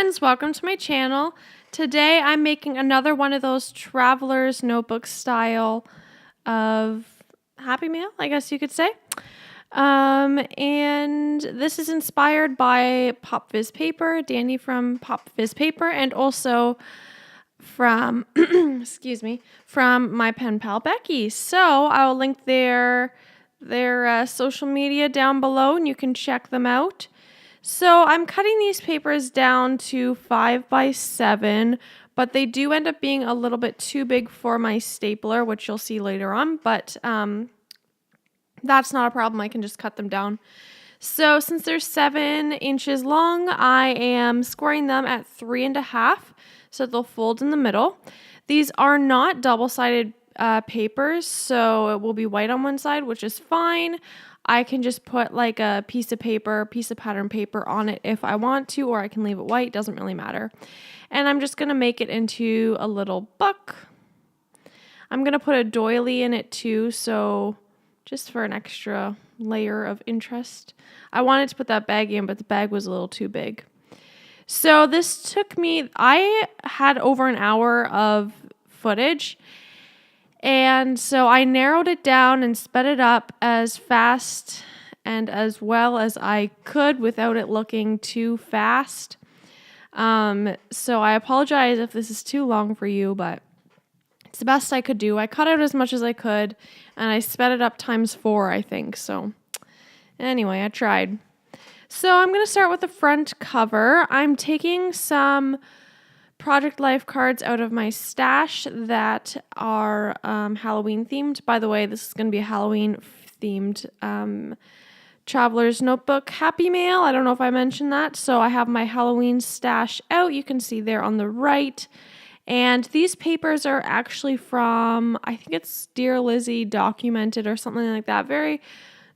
friends, welcome to my channel. Today I'm making another one of those traveler's notebook style of Happy Meal, I guess you could say. And this is inspired by Pop Viz Paper, Danny from Pop Viz Paper, and also from, excuse me, from my pen pal Becky. So I'll link their social media down below and you can check them out. So I'm cutting these papers down to 5 by 7, but they do end up being a little bit too big for my stapler, which you'll see later on, but that's not a problem. I can just cut them down. So since they're 7 inches long, I am squaring them at 3.5, so they'll fold in the middle. These are not double-sided papers, so it will be white on one side, which is fine. I can just put like a piece of pattern paper on it if I want to, or I can leave it white, doesn't really matter. And I'm just gonna make it into a little book. I'm gonna put a doily in it too, so just for an extra layer of interest. I wanted to put that bag in, but the bag was a little too big. So this took me, I had over an hour of footage. And so I narrowed it down and sped it up as fast and as well as I could without it looking too fast. So I apologize if this is too long for you, but it's the best I could do. I cut out as much as I could and I sped it up ×4, I think. So anyway, I tried. So I'm going to start with the front cover. I'm taking some Project Life cards out of my stash that are Halloween themed. By the way, this is going to be a Halloween themed Traveler's Notebook Happy Mail. I don't know if I mentioned that. So I have my Halloween stash out. You can see there on the right. And these papers are actually from, I think it's Dear Lizzie Documented or something like that.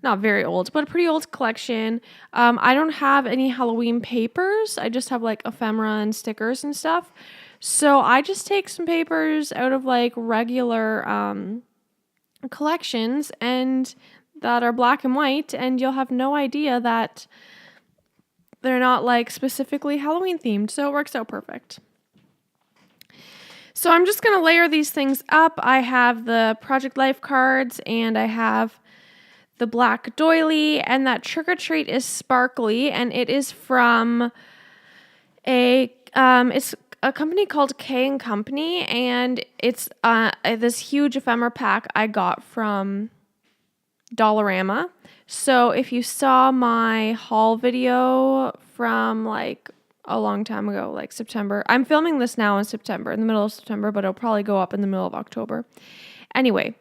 Not very old, but a pretty old collection. I don't have any Halloween papers. I just have like ephemera and stickers and stuff. So I just take some papers out of like regular collections and that are black and white, and you'll have no idea that they're not like specifically Halloween themed. So it works out perfect. So I'm just going to layer these things up. I have the Project Life cards and I have the black doily, and that trick or treat is sparkly, and it is from it's a company called K&company, and it's this huge ephemera pack I got from Dollarama. So if you saw my haul video from like a long time ago, like September, I'm filming this now in September, in the middle of September, but it'll probably go up in the middle of October. Anyway,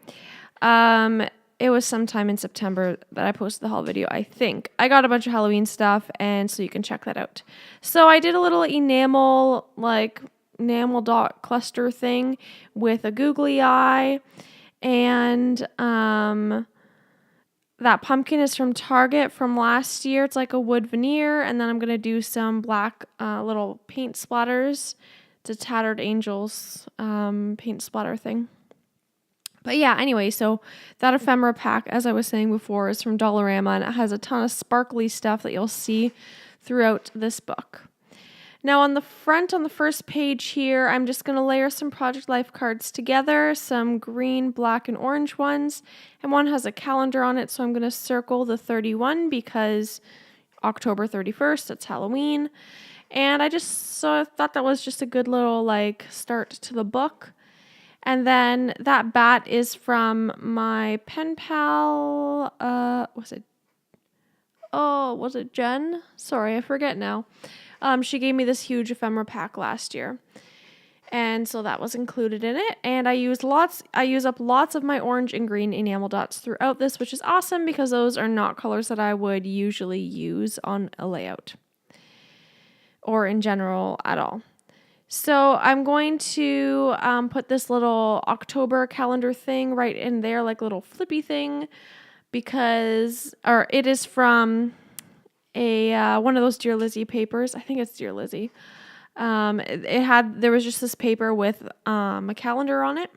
it was sometime in September that I posted the haul video, I think. I got a bunch of Halloween stuff, and so you can check that out. So I did a little enamel dot cluster thing with a googly eye, and that pumpkin is from Target from last year. It's like a wood veneer, and then I'm going to do some black little paint splatters. It's a Tattered Angels paint splatter thing. But yeah, anyway, so that ephemera pack, as I was saying before, is from Dollarama, and it has a ton of sparkly stuff that you'll see throughout this book. Now on the front, on the first page here, I'm just going to layer some Project Life cards together, some green, black, and orange ones, and one has a calendar on it, so I'm going to circle the 31 because October 31st, it's Halloween, and I thought that was just a good little like start to the book. And then that bat is from my pen pal, was it Jen? Sorry, I forget now. She gave me this huge ephemera pack last year. And so that was included in it. And I use up lots of my orange and green enamel dots throughout this, which is awesome because those are not colors that I would usually use on a layout or in general at all. So I'm going to put this little October calendar thing right in there, like a little flippy thing, it is from one of those Dear Lizzie papers. I think it's Dear Lizzie. There was just this paper with a calendar on it,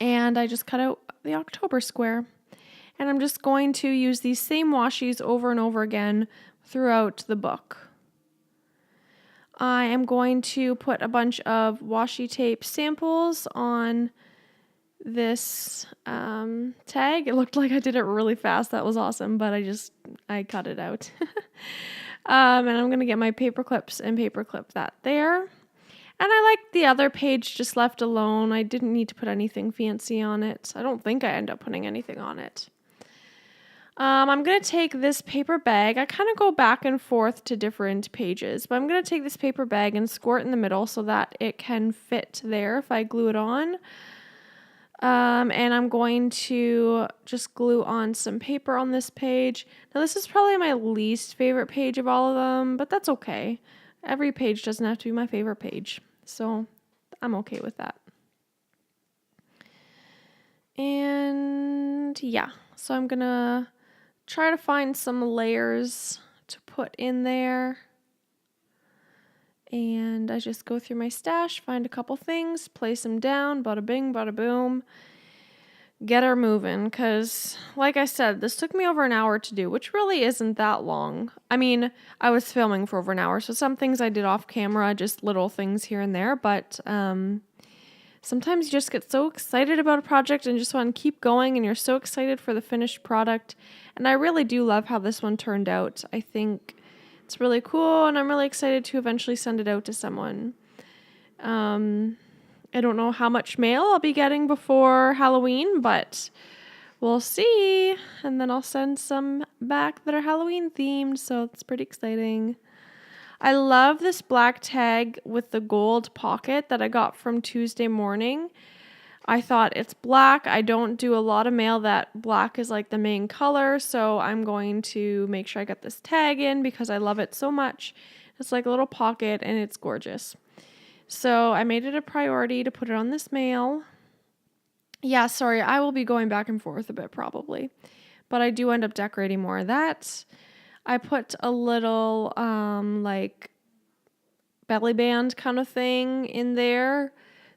and I just cut out the October square. And I'm just going to use these same washies over and over again throughout the book. I am going to put a bunch of washi tape samples on this tag. It looked like I did it really fast. That was awesome, but I cut it out. And I'm going to get my paper clips and paper clip that there. And I like the other page just left alone. I didn't need to put anything fancy on it. I don't think I end up putting anything on it. I'm going to take this paper bag. I kind of go back and forth to different pages, but I'm going to take this paper bag and squirt in the middle so that it can fit there if I glue it on. And I'm going to just glue on some paper on this page. Now this is probably my least favorite page of all of them, but that's okay. Every page doesn't have to be my favorite page, so I'm okay with that. And yeah, so I'm gonna try to find some layers to put in there. And I just go through my stash, find a couple things, place them down, bada bing, bada boom, get her moving. Because, like I said, this took me over an hour to do, which really isn't that long. I mean, I was filming for over an hour, so some things I did off camera, just little things here and there, but sometimes you just get so excited about a project and just want to keep going, and you're so excited for the finished product. And I really do love how this one turned out. I think it's really cool, and I'm really excited to eventually send it out to someone. I don't know how much mail I'll be getting before Halloween, but we'll see. And then I'll send some back that are Halloween themed, so it's pretty exciting. I love this black tag with the gold pocket that I got from Tuesday Morning. I thought it's black. I don't do a lot of mail that black is like the main color, so I'm going to make sure I get this tag in because I love it so much. It's like a little pocket and it's gorgeous. So I made it a priority to put it on this mail. Yeah, sorry, I will be going back and forth a bit probably, but I do end up decorating more of that. I put a little like belly band kind of thing in there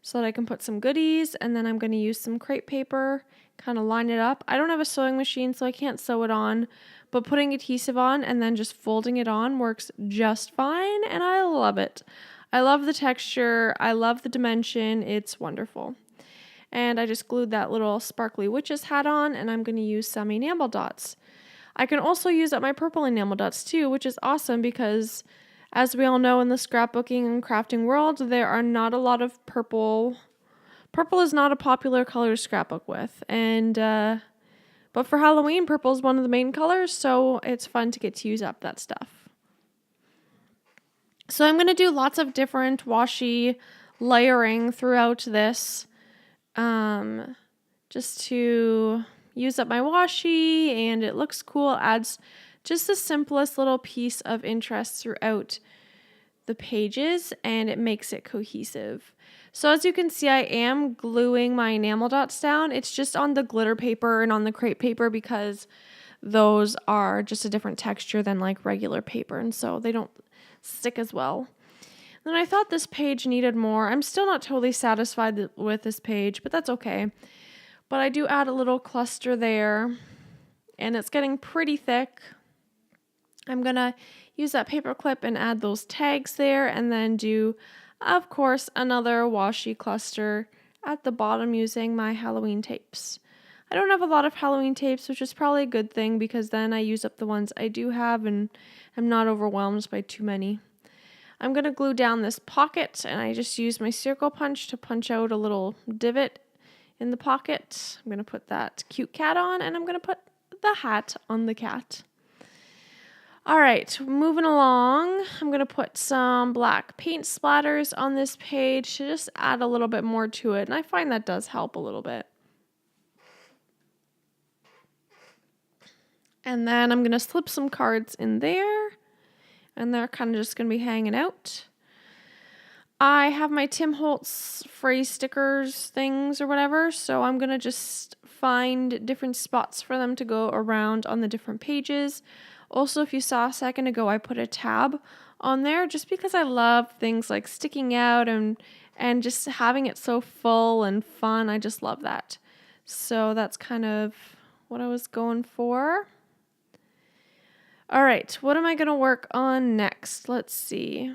so that I can put some goodies, and then I'm going to use some crepe paper, kind of line it up. I don't have a sewing machine, so I can't sew it on, but putting adhesive on and then just folding it on works just fine, and I love it. I love the texture. I love the dimension. It's wonderful. And I just glued that little sparkly witch's hat on, and I'm going to use some enamel dots. I can also use up my purple enamel dots too, which is awesome because as we all know in the scrapbooking and crafting world, there are not a lot of purple. Purple is not a popular color to scrapbook with. And but for Halloween, purple is one of the main colors, so it's fun to get to use up that stuff. So I'm going to do lots of different washi layering throughout this just to use up my washi, and it looks cool. It adds just the simplest little piece of interest throughout the pages, and it makes it cohesive. So as you can see, I am gluing my enamel dots down. It's just on the glitter paper and on the crepe paper because those are just a different texture than like regular paper, and so they don't stick as well. Then I thought this page needed more. I'm still not totally satisfied with this page, but that's okay. But I do add a little cluster there, and it's getting pretty thick. I'm going to use that paper clip and add those tags there, and then do, of course, another washi cluster at the bottom using my Halloween tapes. I don't have a lot of Halloween tapes, which is probably a good thing because then I use up the ones I do have and I'm not overwhelmed by too many. I'm going to glue down this pocket, and I just use my circle punch to punch out a little divot in the pocket. I'm going to put that cute cat on, and I'm going to put the hat on the cat. All right, moving along, I'm going to put some black paint splatters on this page to just add a little bit more to it, and I find that does help a little bit. And then I'm going to slip some cards in there, and they're kind of just going to be hanging out. I have my Tim Holtz phrase stickers things or whatever, so I'm going to just find different spots for them to go around on the different pages. Also, if you saw a second ago, I put a tab on there just because I love things like sticking out and just having it so full and fun. I just love that. So that's kind of what I was going for. All right, what am I going to work on next? Let's see.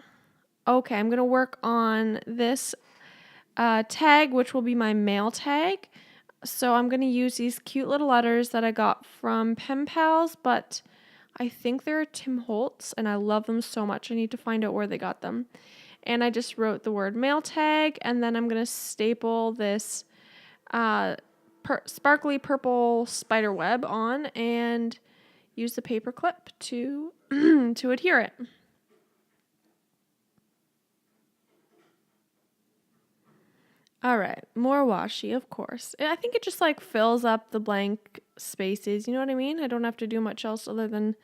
okay, I'm going to work on this tag, which will be my mail tag. So I'm going to use these cute little letters that I got from Pen Pals, but I think they're Tim Holtz, and I love them so much. I need to find out where they got them. And I just wrote the word mail tag, and then I'm going to staple this sparkly purple spider web on and use the paper clip to to adhere it. All right, more washi, of course. I think it just like fills up the blank spaces. You know what I mean? I don't have to do much else other than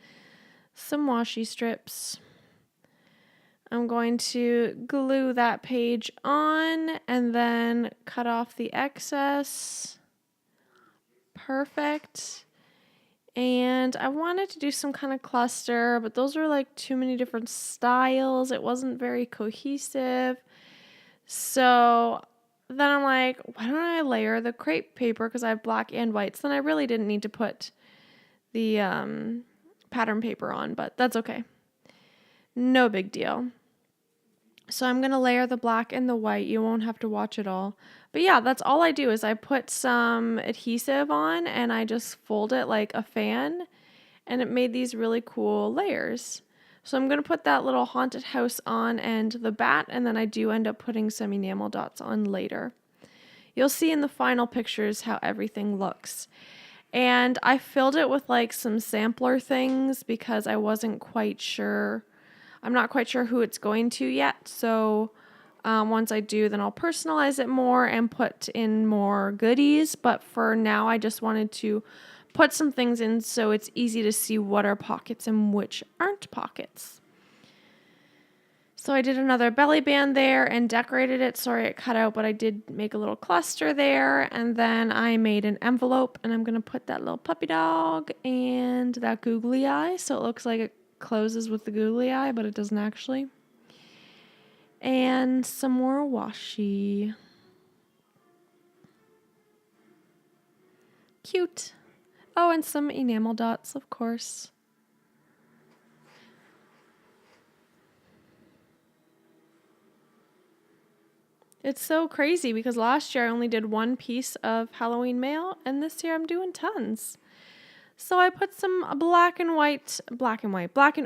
some washi strips. I'm going to glue that page on and then cut off the excess. Perfect. And I wanted to do some kind of cluster, but those are like too many different styles. It wasn't very cohesive. So then I'm like, why don't I layer the crepe paper because I have black and white. So then I really didn't need to put the pattern paper on, but that's okay. No big deal. So I'm going to layer the black and the white. You won't have to watch it all. But yeah, that's all I do is I put some adhesive on and I just fold it like a fan, and it made these really cool layers. So I'm going to put that little haunted house on and the bat, and then I do end up putting some enamel dots on later. You'll see in the final pictures how everything looks. And I filled it with like some sampler things because I wasn't quite sure. I'm not quite sure who it's going to yet. So once I do, then I'll personalize it more and put in more goodies. But for now, I just wanted to put some things in so it's easy to see what are pockets and which aren't pockets. So I did another belly band there and decorated it. Sorry it cut out, but I did make a little cluster there. And then I made an envelope, and I'm going to put that little puppy dog and that googly eye. So it looks like it closes with the googly eye, but it doesn't actually. And some more washi. Cute. Oh, and some enamel dots, of course. It's so crazy because last year I only did one piece of Halloween mail, and this year I'm doing tons. So I put some black and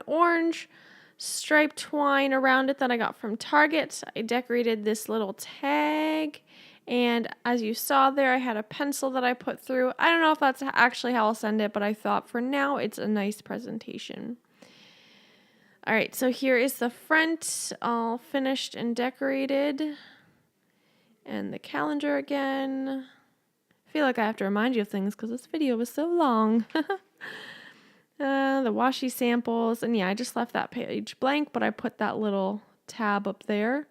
orange striped twine around it that I got from Target. I decorated this little tag, and as you saw there, I had a pencil that I put through. I don't know if that's actually how I'll send it, but I thought for now it's a nice presentation. All right, so here is the front all finished and decorated. And the calendar again. I feel like I have to remind you of things because this video was so long. The washi samples. And yeah, I just left that page blank, but I put that little tab up there.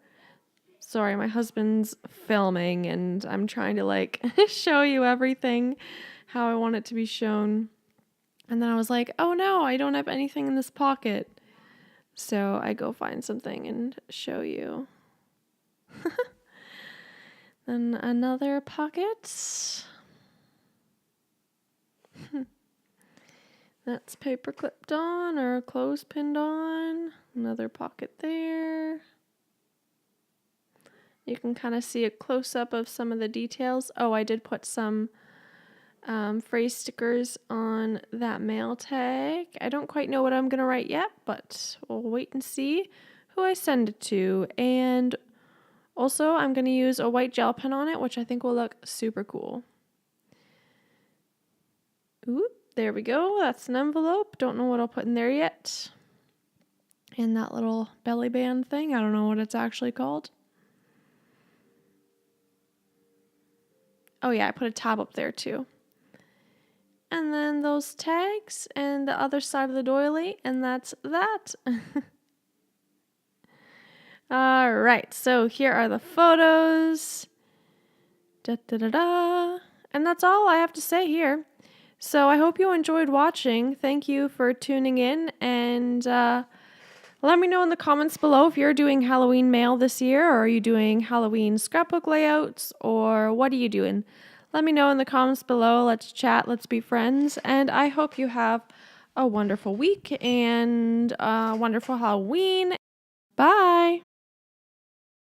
Sorry, my husband's filming and I'm trying to like show you everything, how I want it to be shown. And then I was like, oh no, I don't have anything in this pocket. So I go find something and show you. Then another pocket. That's paper clipped on or clothes pinned on. Another pocket there. You can kind of see a close-up of some of the details. Oh, I did put some phrase stickers on that mail tag. I don't quite know what I'm going to write yet, but we'll wait and see who I send it to. And also, I'm going to use a white gel pen on it, which I think will look super cool. Ooh, there we go. That's an envelope. Don't know what I'll put in there yet. And that little belly band thing. I don't know what it's actually called. Oh yeah, I put a tab up there too. And then those tags and the other side of the doily, and that's that. All right, so here are the photos. Da, da, da, da. And that's all I have to say here. So I hope you enjoyed watching. Thank you for tuning in, and let me know in the comments below if you're doing Halloween mail this year, or are you doing Halloween scrapbook layouts, or what are you doing? Let me know in the comments below. Let's chat, let's be friends, and I hope you have a wonderful week and a wonderful Halloween. Bye!